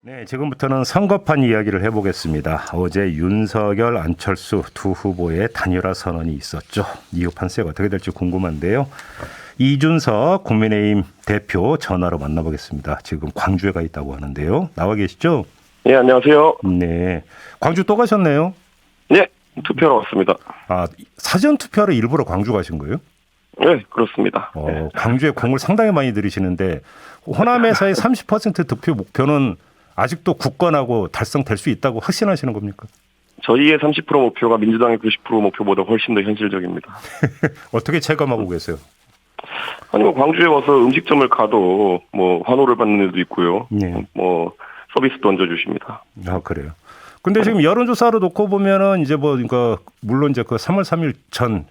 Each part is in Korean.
네, 지금부터는 선거판 이야기를 해보겠습니다. 어제 윤석열, 안철수 두 후보의 단일화 선언이 있었죠. 이후 판세가 어떻게 될지 궁금한데요. 이준석 국민의힘 대표 전화로 만나보겠습니다. 지금 광주에 가 있다고 하는데요. 나와 계시죠? 네, 안녕하세요. 네, 광주 또 가셨네요? 네, 투표하러 왔습니다. 아, 사전 투표하러 일부러 광주 가신 거예요? 네, 그렇습니다. 네. 광주에 공을 상당히 많이 들이시는데 호남에서의 30% 득표 목표는 아직도 굳건하고 달성될 수 있다고 확신하시는 겁니까? 저희의 30% 목표가 민주당의 90% 목표보다 훨씬 더 현실적입니다. 어떻게 체감하고 계세요? 아니, 광주에 와서 음식점을 가도 환호를 받는 일도 있고요. 네. 서비스도 얹어주십니다. 아, 그래요. 근데 지금 여론조사로 놓고 보면은 이제 그러니까 물론 이제 그 3월 3일 전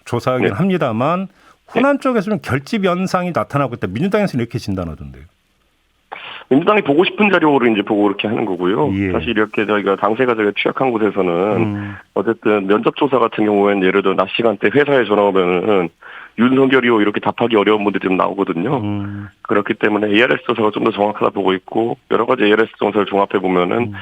조사하긴 네. 합니다만 호남 쪽에서 좀 결집 현상이 나타나고 있다. 민주당에서는 이렇게 진단하던데요. 민주당이 보고 싶은 자료를 이제 보고 그렇게 하는 거고요. 예. 사실 이렇게 저희가 취약한 곳에서는 어쨌든 면접조사 같은 경우에는 예를 들어 낮 시간대 회사에 전화 오면은 윤석열이요 이렇게 답하기 어려운 분들이 좀 나오거든요. 그렇기 때문에 ARS 조사가 좀 더 정확하다 보고 있고 여러 가지 ARS 조사를 종합해 보면은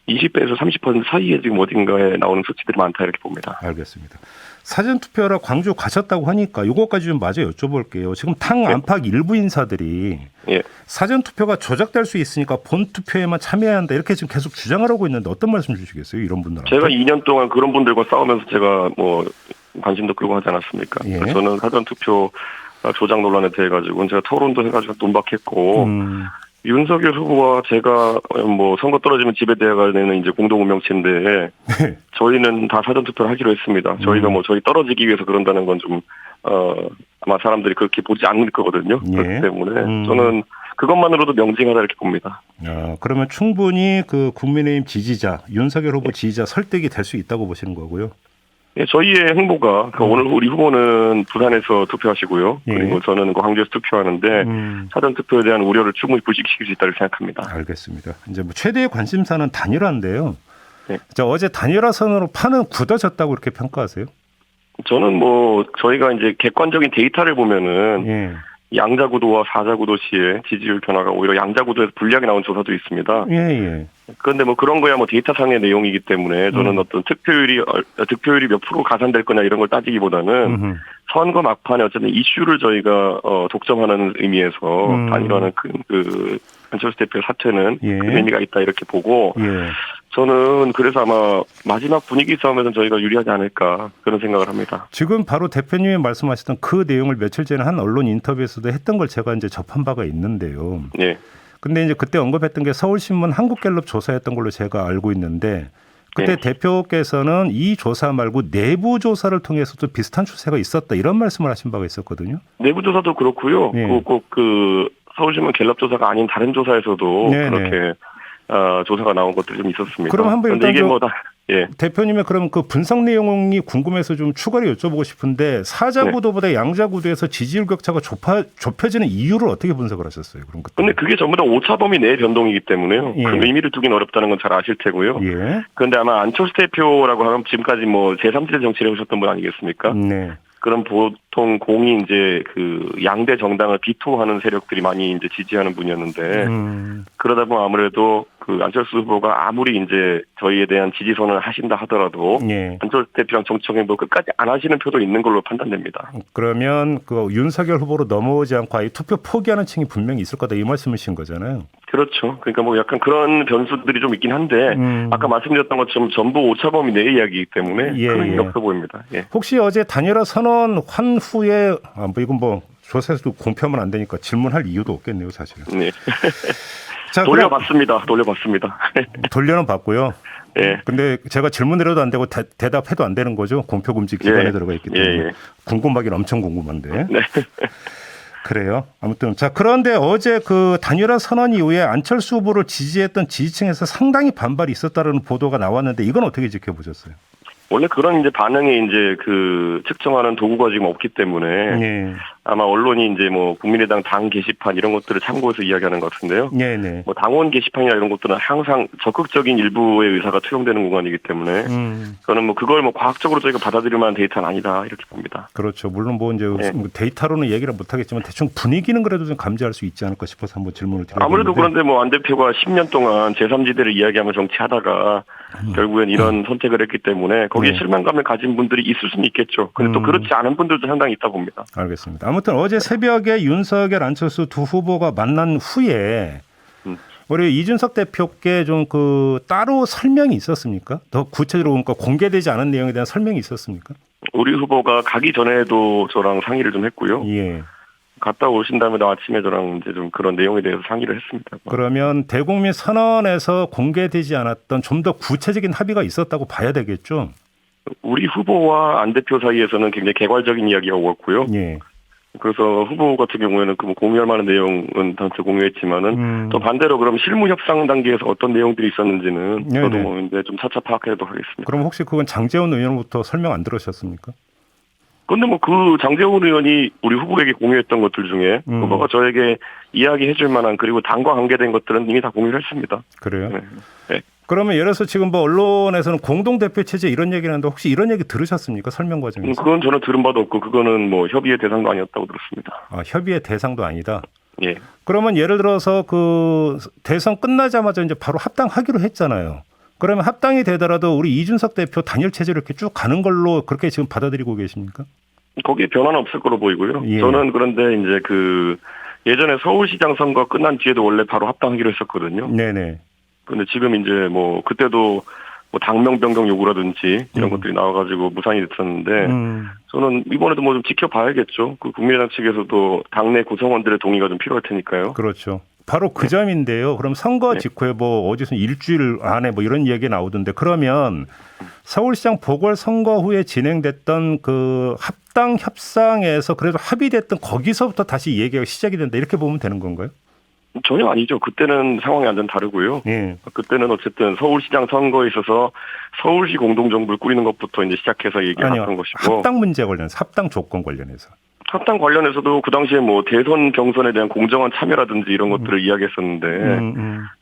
20%에서 30% 사이에 지금 어딘가에 나오는 수치들이 많다 이렇게 봅니다. 알겠습니다. 사전 투표하러 광주 가셨다고 하니까 이것까지 좀 마저 여쭤볼게요. 지금 당 안팎 일부 인사들이 예. 사전 투표가 조작될 수 있으니까 본 투표에만 참여해야 한다 이렇게 지금 계속 주장을 하고 있는데 어떤 말씀 주시겠어요? 이런 분들한테. 제가 2년 동안 그런 분들과 싸우면서 제가 관심도 끌고 하지 않았습니까? 예. 저는 사전 투표 조작 논란에 대해 가지고 제가 토론도 해가지고 논박했고 윤석열 후보와 제가 선거 떨어지면 집에 대해가는 이제 공동 운명체인데 저희는 다 사전 투표를 하기로 했습니다. 저희가 저희 떨어지기 위해서 그런다는 건 좀 아마 사람들이 그렇게 보지 않을 거거든요. 예. 그렇기 때문에 저는 그것만으로도 명징하다 이렇게 봅니다. 그러면 충분히 그 국민의힘 지지자 윤석열 후보 지지자 설득이 될 수 있다고 보시는 거고요. 예, 저희의 행보가 오늘 우리 후보는 부산에서 투표하시고요. 예. 그리고 저는 광주에서 투표하는데 사전 투표에 대한 우려를 충분히 불식시킬 수 있다고 생각합니다. 알겠습니다. 이제 최대의 관심사는 단일화인데요. 네. 어제 단일화 선언으로 판은 굳어졌다고 이렇게 평가하세요? 저는 저희가 이제 객관적인 데이터를 보면은 예. 양자구도와 사자구도 시에 지지율 변화가 오히려 양자구도에서 불리하게 나온 조사도 있습니다. 예. 그런데 그런 거야 데이터상의 내용이기 때문에 저는 어떤 득표율이 몇 프로 가산될 거냐 이런 걸 따지기보다는 선거 막판에 어쨌든 이슈를 저희가 독점하는 의미에서 단일화는 그 안철수 대표 사퇴는 예. 그 의미가 있다 이렇게 보고 예. 저는 그래서 아마 마지막 분위기 싸움에서는 저희가 유리하지 않을까 그런 생각을 합니다. 지금 바로 대표님이 말씀하셨던 그 내용을 며칠 전에 한 언론 인터뷰에서도 했던 걸 제가 이제 접한 바가 있는데요. 네. 근데 이제 그때 언급했던 게 서울신문 한국갤럽 조사였던 걸로 제가 알고 있는데 그때 네. 대표께서는 이 조사 말고 내부 조사를 통해서도 비슷한 추세가 있었다 이런 말씀을 하신 바가 있었거든요. 내부 조사도 그렇고요. 네. 꼭 서울신문 갤럽 조사가 아닌 다른 조사에서도 네네. 그렇게 조사가 나온 것들이 좀 있었습니다. 그럼 한번 일단 이게 예. 대표님의 그럼 그 분석 내용이 궁금해서 좀 추가로 여쭤보고 싶은데 사자구도보다 양자구도에서 지지율 격차가 좁혀지는 이유를 어떻게 분석을 하셨어요? 그럼 근데 그게 전부 다 오차범위 내 변동이기 때문에요. 예. 그 의미를 두긴 어렵다는 건 잘 아실 테고요. 예. 그런데 아마 안철수 대표라고 하면 지금까지 제3지대 정치를 해오셨던 분 아니겠습니까? 네. 그럼 보통 공이 이제 그 양대 정당을 비토하는 세력들이 많이 이제 지지하는 분이었는데 그러다 보면 아무래도 그 안철수 후보가 아무리 이제 저희에 대한 지지선을 하신다 하더라도 예. 안철수 대표랑 정치적 행보 끝까지 안 하시는 표도 있는 걸로 판단됩니다. 그러면 그 윤석열 후보로 넘어오지 않고 아예 투표 포기하는 층이 분명히 있을 거다 이 말씀이신 거잖아요. 그렇죠. 그러니까 약간 그런 변수들이 좀 있긴 한데 아까 말씀드렸던 것처럼 전부 오차범위 내 이야기이기 때문에 큰 의미 없어 보입니다. 예. 혹시 어제 단일화 선언 한 후에 이건 조사에서도 공표하면 안 되니까 질문할 이유도 없겠네요, 사실은. 네. 자, 돌려봤습니다. 돌려는 봤고요. 예. 근데 제가 질문드려도 안 되고 대답해도 안 되는 거죠. 공표 금지 기간에 예. 들어가 있기 때문에. 예. 궁금하긴 엄청 궁금한데. 네. 그래요. 아무튼 그런데 어제 그 단일화 선언 이후에 안철수 후보를 지지했던 지지층에서 상당히 반발이 있었다는 보도가 나왔는데 이건 어떻게 지켜보셨어요? 원래 그런 이제 반응이 이제 그 측정하는 도구가 지금 없기 때문에 예. 아마 언론이 이제 뭐 국민의당 당 게시판 이런 것들을 참고해서 이야기하는 것 같은데요. 네네. 뭐 당원 게시판이나 이런 것들은 항상 적극적인 일부의 의사가 투영되는 공간이기 때문에 저는 뭐 그걸 뭐 과학적으로 저희가 받아들일 만한 데이터는 아니다 이렇게 봅니다. 그렇죠. 물론 뭐 이제 네. 데이터로는 얘기를 못하겠지만 대충 분위기는 그래도 좀 감지할 수 있지 않을까 싶어서 한번 질문을 드려봤는데. 아무래도 그런데 뭐 안 대표가 10년 동안 제3지대를 이야기하며 정치하다가 결국엔 이런 선택을 했기 때문에 거기에 네. 실망감을 가진 분들이 있을 수는 있겠죠. 근데 또 그렇지 않은 분들도 상당히 있다 봅니다. 알겠습니다. 아무튼 어제 새벽에 윤석열, 안철수 두 후보가 만난 후에 우리 이준석 대표께 좀 그 따로 설명이 있었습니까? 더 구체적으로 그러니까 공개되지 않은 내용에 대한 설명이 있었습니까? 우리 후보가 가기 전에도 저랑 상의를 좀 했고요. 예. 갔다 오신 다음에 아침에 저랑 이제 좀 그런 내용에 대해서 상의를 했습니다. 그러면 대국민 선언에서 공개되지 않았던 좀 더 구체적인 합의가 있었다고 봐야 되겠죠? 우리 후보와 안 대표 사이에서는 굉장히 개괄적인 이야기가 오갔고요. 예. 그래서 후보 같은 경우에는 그 뭐 공유할 만한 내용은 단체 공유했지만은 또 반대로 그럼 실무 협상 단계에서 어떤 내용들이 있었는지는 저도 네네. 뭐 이제 좀 차차 파악해도 하겠습니다. 그럼 혹시 그건 장제원 의원부터 설명 안 들으셨습니까? 그런데 뭐 그 장제원 의원이 우리 후보에게 공유했던 것들 중에 후보가 저에게 이야기해줄 만한 그리고 당과 관계된 것들은 이미 다 공유를 했습니다. 그래요? 네. 네. 그러면 예를 들어서 지금 뭐 언론에서는 공동대표 체제 이런 얘기를 하는데 혹시 이런 얘기 들으셨습니까? 설명 과정에서? 그건 저는 들은 바도 없고 그거는 뭐 협의의 대상도 아니었다고 들었습니다. 아, 협의의 대상도 아니다. 예. 그러면 예를 들어서 그 대선 끝나자마자 이제 바로 합당하기로 했잖아요. 그러면 합당이 되더라도 우리 이준석 대표 단일 체제로 이렇게 쭉 가는 걸로 그렇게 지금 받아들이고 계십니까? 거기에 변화는 없을 거로 보이고요. 예. 저는 그런데 이제 그 예전에 서울시장 선거 끝난 뒤에도 원래 바로 합당하기로 했었거든요. 네네. 근데 지금 이제 뭐 그때도 뭐 당명 변경 요구라든지 이런 것들이 나와가지고 무산이 됐었는데 저는 이번에도 뭐 좀 지켜봐야겠죠. 그 국민의당 측에서도 당내 구성원들의 동의가 좀 필요할 테니까요. 그렇죠. 바로 그 점인데요. 그럼 선거 직후에 뭐 어디서 일주일 안에 뭐 이런 얘기 나오던데 그러면 서울시장 보궐선거 후에 진행됐던 그 합당 협상에서 그래도 합의됐던 거기서부터 다시 얘기가 시작이 된다 이렇게 보면 되는 건가요? 전혀 아니죠. 그때는 상황이 완전 다르고요. 예. 그때는 어쨌든 서울시장 선거에 있어서 서울시 공동정부를 꾸리는 것부터 이제 시작해서 얘기했던 것이고. 합당 문제 관련해서 합당 조건 관련해서. 합당 관련해서도 그 당시에 뭐 대선 경선에 대한 공정한 참여라든지 이런 것들을 이야기했었는데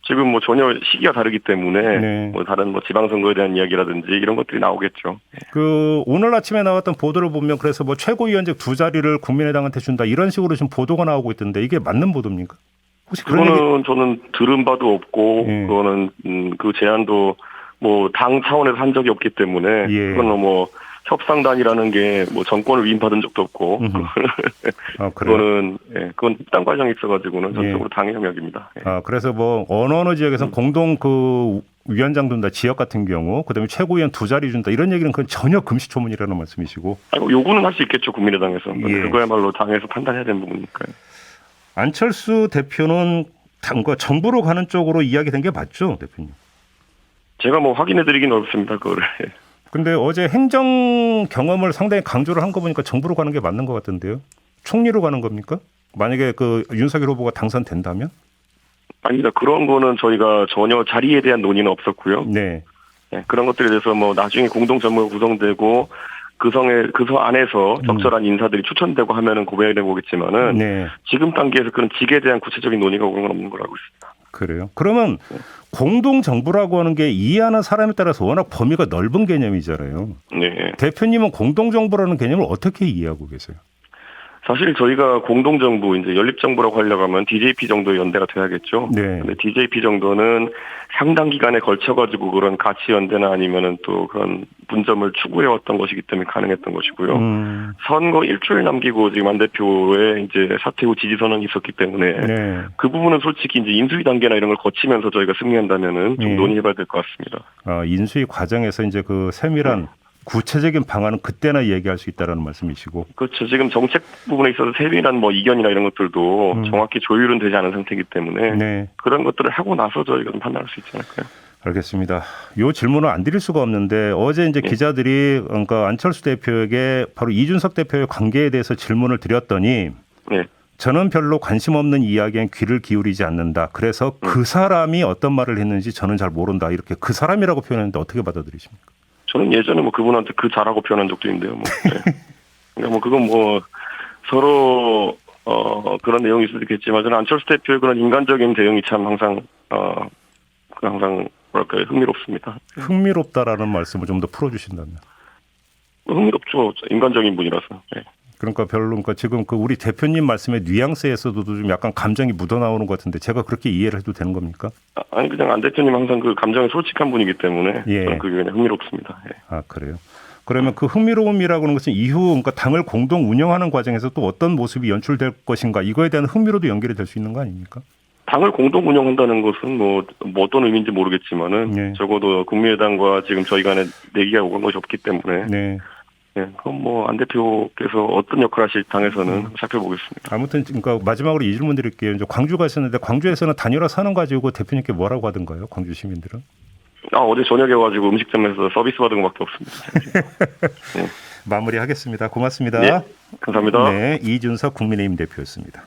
지금 뭐 전혀 시기가 다르기 때문에 네. 뭐 다른 뭐 지방선거에 대한 이야기라든지 이런 것들이 나오겠죠. 그 오늘 아침에 나왔던 보도를 보면 그래서 뭐 최고위원직 2자리를 국민의당한테 준다 이런 식으로 지금 보도가 나오고 있던데 이게 맞는 보도입니까? 혹시 그런 얘기... 그거는 저는 들은 바도 없고 예. 그거는 그 제안도 뭐 당 차원에서 한 적이 없기 때문에 예. 그거는 뭐 협상단이라는 게 뭐 정권을 위임받은 적도 없고 아, 그거는 예, 그건 협상 과정이 있어가지고는 전적으로 예. 당의 영역입니다. 예. 아, 그래서 뭐 어느 지역에서는 공동 그 위원장 둔다 지역 같은 경우 그다음에 최고위원 2자리 준다 이런 얘기는 그건 전혀 금시초문이라는 말씀이시고. 아니, 요구는 할 수 있겠죠 국민의당에서. 예. 그거야말로 당에서 판단해야 되는 부분이니까요. 안철수 대표는 당과 정부로 가는 쪽으로 이야기된 게 맞죠, 대표님? 제가 뭐 확인해드리긴 어렵습니다 그거를. 근데 어제 행정 경험을 상당히 강조를 한 거 보니까 정부로 가는 게 맞는 것 같은데요. 총리로 가는 겁니까? 만약에 그 윤석열 후보가 당선된다면? 아닙니다. 그런 거는 저희가 전혀 자리에 대한 논의는 없었고요. 네. 예, 그런 것들에 대해서 뭐 나중에 공동정부가 구성되고 그 서 안에서 적절한 인사들이 추천되고 하면은 고민해 보겠지만은 네. 지금 단계에서 그런 직에 대한 구체적인 논의가 오는 건 없는 거라고 있습니다. 그래요. 그러면 공동정부라고 하는 게 이해하는 사람에 따라서 워낙 범위가 넓은 개념이잖아요. 네. 대표님은 공동정부라는 개념을 어떻게 이해하고 계세요? 사실 저희가 공동정부, 이제 연립정부라고 하려고 하면 DJP 정도의 연대가 돼야겠죠. 네. 근데 DJP 정도는 상당 기간에 걸쳐가지고 그런 가치 연대나 아니면은 또 그런 분점을 추구해왔던 것이기 때문에 가능했던 것이고요. 선거 일주일 남기고 지금 안 대표의 이제 사퇴 후 지지 선언이 있었기 때문에 네. 그 부분은 솔직히 이제 인수위 단계나 이런 걸 거치면서 저희가 승리한다면은 좀 논의해봐야 될 것 같습니다. 인수위 과정에서 이제 그 세밀한 구체적인 방안은 그때나 얘기할 수 있다라는 말씀이시고. 그렇죠. 지금 정책 부분에 있어서 세밀한 뭐 이견이나 이런 것들도 정확히 조율은 되지 않은 상태이기 때문에 네. 그런 것들을 하고 나서 저희가 좀 판단할 수 있지 않을까요? 알겠습니다. 이 질문을 안 드릴 수가 없는데 어제 이제 기자들이 그러니까 안철수 대표에게 바로 이준석 대표의 관계에 대해서 질문을 드렸더니 네. 저는 별로 관심 없는 이야기엔 귀를 기울이지 않는다. 그래서 그 사람이 어떤 말을 했는지 저는 잘 모른다. 이렇게 그 사람이라고 표현했는데 어떻게 받아들이십니까? 저는 예전에 뭐 그분한테 그 자라고 표현한 적도 있는데요. 뭐. 네. 그러니까 뭐 그건 뭐 서로 그런 내용이 있을 수 있겠지만 저는 안철수 대표의 그런 인간적인 대응이 참 항상 뭐랄까요, 흥미롭습니다. 흥미롭다라는 말씀을 좀 더 풀어주신다면. 흥미롭죠. 인간적인 분이라서. 네. 그러니까 그러니까 지금 그 우리 대표님 말씀의 뉘앙스에서도 좀 약간 감정이 묻어나오는 것 같은데 제가 그렇게 이해를 해도 되는 겁니까? 아니 그냥 안 대표님 항상 그 감정에 솔직한 분이기 때문에 예. 저는 그게 그냥 흥미롭습니다. 예. 아 그래요. 그러면 그 흥미로움이라고 하는 것은 이후 그러니까 당을 공동 운영하는 과정에서 또 어떤 모습이 연출될 것인가 이거에 대한 흥미로도 연결이 될 수 있는 거 아닙니까? 당을 공동 운영한다는 것은 뭐 어떤 의미인지 모르겠지만은 네. 적어도 국민의당과 지금 저희 간에 내기가 오간 것이 없기 때문에 네. 네, 그럼 뭐 안 대표께서 어떤 역할을 하실 당에서는 살펴보겠습니다. 아무튼 그러니까 마지막으로 이 질문 드릴게요. 이제 광주 가셨는데 광주에서는 단일화 선언 가지고 대표님께 뭐라고 하던가요? 광주 시민들은? 어제 저녁에 와가지고 음식점에서 서비스 받은 것밖에 없습니다. 네. 마무리하겠습니다. 고맙습니다. 네, 감사합니다. 네, 이준석 국민의힘 대표였습니다.